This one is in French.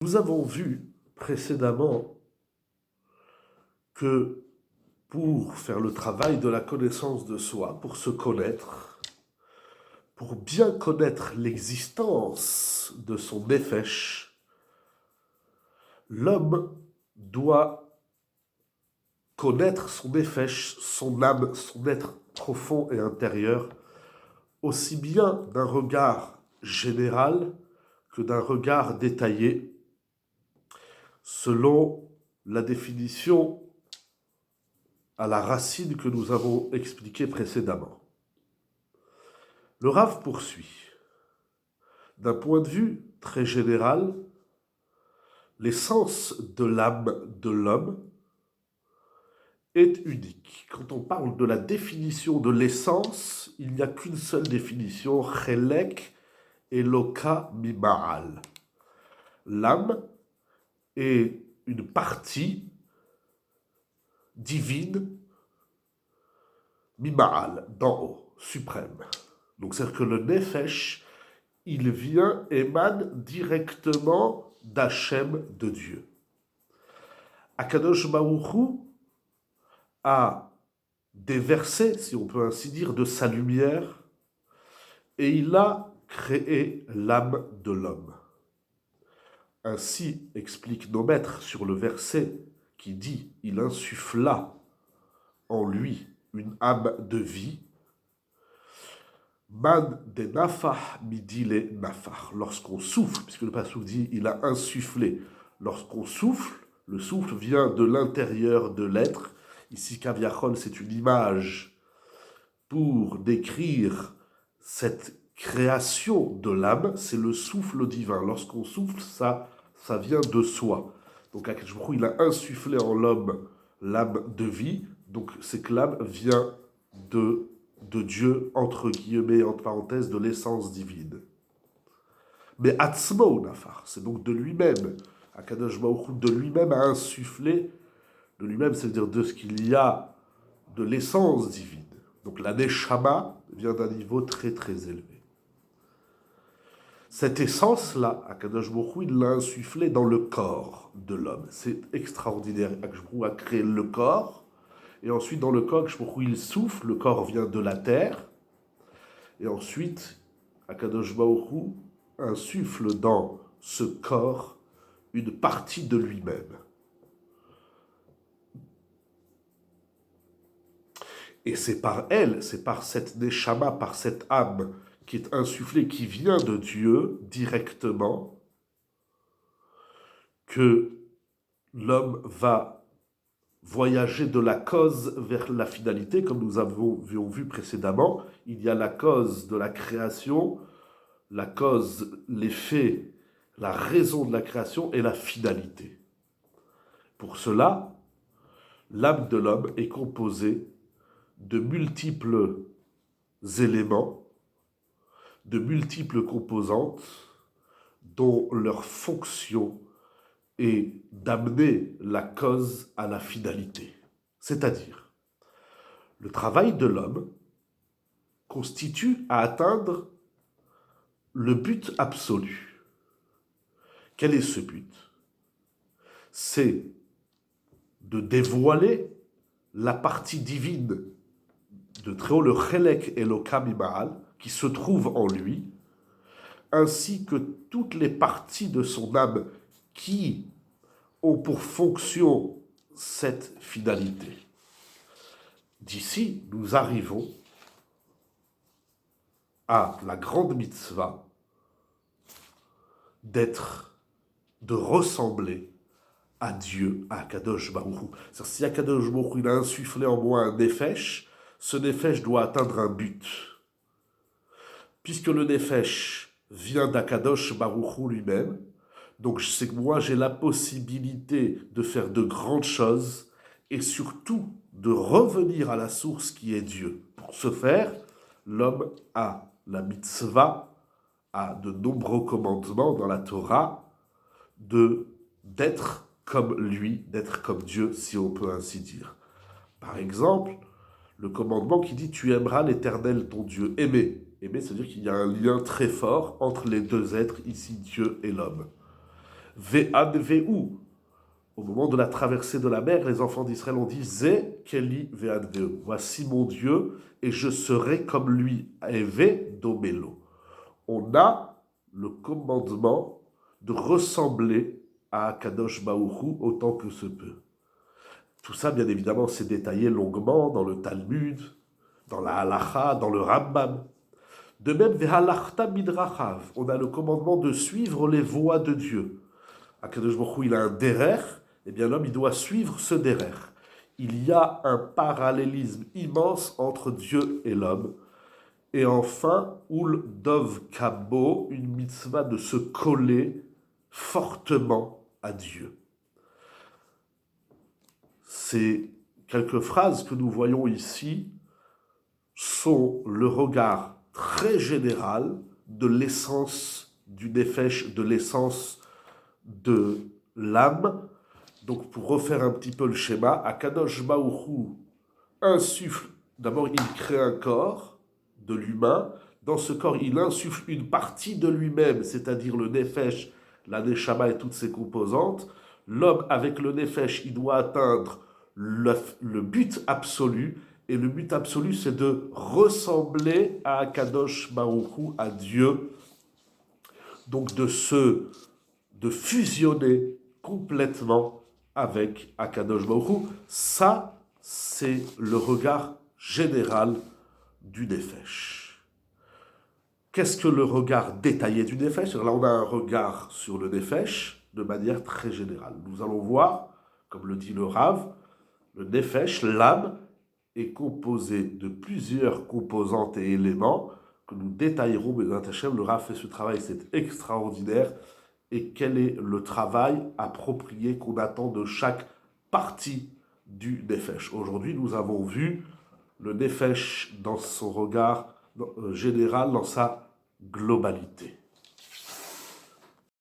Nous avons vu précédemment que pour faire le travail de la connaissance de soi, pour se connaître, pour bien connaître l'existence de son nefesh, l'homme doit connaître son nefesh, son âme, son être profond et intérieur, aussi bien d'un regard général que d'un regard détaillé, selon la définition à la racine que nous avons expliquée précédemment. Le Rav poursuit. D'un point de vue très général, l'essence de l'âme de l'homme est unique. Quand on parle de la définition de l'essence, il n'y a qu'une seule définition, Chelek Eloka Mima'al. L'âme est une partie divine, Mima'al, d'en haut, suprême. Donc c'est-à-dire que le Nefesh, il vient, émane directement d'Hachem, de Dieu. Akadosh Baruch Hu a déversé, si on peut ainsi dire, de sa lumière, et il a créé l'âme de l'homme. Ainsi explique nos maîtres sur le verset qui dit « Il insuffla en lui une âme de vie ». Man de nafah midile nafah. Lorsqu'on souffle, puisque le passouk dit il a insufflé. Lorsqu'on souffle, le souffle vient de l'intérieur de l'être. Ici, Kaviachol, c'est une image pour décrire cette création de l'âme. C'est le souffle divin. Lorsqu'on souffle, ça vient de soi. Donc, il a insufflé en l'homme l'âme de vie. Donc, c'est que l'âme vient de Dieu, entre guillemets, entre parenthèses, de l'essence divine. Mais Atzmo Nafar, c'est donc de lui-même. Akadosh Baruch Hu, de lui-même, a insufflé, de lui-même, c'est-à-dire de ce qu'il y a de l'essence divine. Donc la Neshama vient d'un niveau très très élevé. Cette essence-là, Akadosh Baruch Hu, il l'a insufflé dans le corps de l'homme. C'est extraordinaire. Akadosh Baruch Hu a créé le corps, et ensuite, dans le corps, il souffle, le corps vient de la terre. Et ensuite, Akadosh Baruch Hu insuffle dans ce corps une partie de lui-même. Et c'est par elle, c'est par cette neshama, par cette âme qui est insufflée, qui vient de Dieu directement, que l'homme va voyager de la cause vers la finalité, comme nous avons vu précédemment. Il y a la cause de la création, la cause, l'effet, la raison de la création et la finalité. Pour cela, l'âme de l'homme est composée de multiples éléments, de multiples composantes, dont leur fonction et d'amener la cause à la finalité. C'est-à-dire, le travail de l'homme constitue à atteindre le but absolu. Quel est ce but? C'est de dévoiler la partie divine de Très-Haut, le Chelek Eloka Mima'al, qui se trouve en lui, ainsi que toutes les parties de son âme qui ont pour fonction cette finalité. D'ici, nous arrivons à la grande mitzvah de ressembler à Dieu, à Akadosh Baruch Hu. C'est-à-dire, si Akadosh Baruch Hu, il a insufflé en moi un nefesh, ce nefesh doit atteindre un but. Puisque le nefesh vient d'Akadosh Baruch Hu lui-même, donc c'est que moi j'ai la possibilité de faire de grandes choses et surtout de revenir à la source qui est Dieu. Pour ce faire, l'homme a la mitzvah, a de nombreux commandements dans la Torah d'être comme lui, d'être comme Dieu, si on peut ainsi dire. Par exemple, le commandement qui dit « Tu aimeras l'Éternel, ton Dieu ». Aimer. Aimer, c'est-à-dire qu'il y a un lien très fort entre les deux êtres, ici Dieu et l'homme. Ve'ad ve'u. Au moment de la traversée de la mer, les enfants d'Israël ont dit Ze keli ve'ad ve'u. Voici mon Dieu, et je serai comme lui. Eve domelo. On a le commandement de ressembler à Akadosh Baruch Hu autant que se peut. Tout ça, bien évidemment, c'est détaillé longuement dans le Talmud, dans la Halacha, dans le Rambam. De même, Vehalachta midrachav, on a le commandement de suivre les voies de Dieu. Akadosh Baruch Hu, il a un derer, eh bien l'homme, il doit suivre ce derer. Il y a un parallélisme immense entre Dieu et l'homme. Et enfin, ul dov kabo, une mitzvah de se coller fortement à Dieu. Ces quelques phrases que nous voyons ici sont le regard très général de l'essence du nefesh, de l'essence de l'âme. Donc pour refaire un petit peu le schéma, Akadosh Baruch Hu insuffle, d'abord il crée un corps de l'humain, dans ce corps il insuffle une partie de lui-même, c'est-à-dire le nefesh, la neshama et toutes ses composantes. L'homme avec le nefesh, il doit atteindre le but absolu, et le but absolu c'est de ressembler à Akadosh Baruch Hu, à Dieu, donc de fusionner complètement avec Akadosh Baruch Hu. Ça, c'est le regard général du Nefesh. Qu'est-ce que le regard détaillé du Nefesh? Là, on a un regard sur le Nefesh de manière très générale. Nous allons voir, comme le dit le Rav, le Nefesh, l'âme, est composé de plusieurs composantes et éléments que nous détaillerons, mais le Rav fait ce travail, c'est extraordinaire. Et quel est le travail approprié qu'on attend de chaque partie du Nefesh. Aujourd'hui, nous avons vu le Nefesh dans son regard général, dans sa globalité.